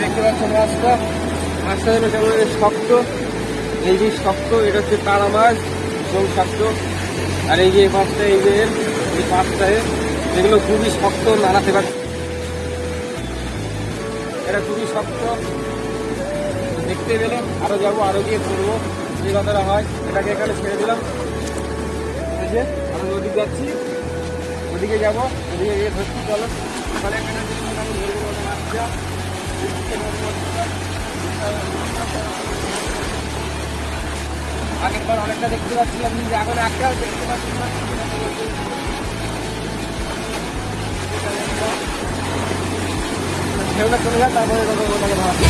দেখতে পাচ্ছেন মাছটা যেন কেমন শক্ত, এই যে শক্ত, এটা হচ্ছে তারা মাছ এবং শক্ত। আর এই যে মাছটা, এই যে এই মাছটায় যেগুলো খুবই শক্ত, নাড়াতে পারছে, এটা খুবই শক্ত। দেখতে পেলে আরো যাবো, আরো গিয়ে ধরবো যে কথাটা হয়। এটাকে এখানে ছেড়ে দিলাম, এই যে আমি ওদিকে যাচ্ছি, ওদিকে যাবো, ওদিকে গিয়ে ধরছি। চলো তাহলে এখানে আমি ধরবো মাছটা। আগের বার অনেকটা দেখতে পাচ্ছিলাম, কিন্তু এখন একটা দেখতে পাচ্ছি না। ঢেউটা চলে যায়, তারপরে ওটাকে ভাবছি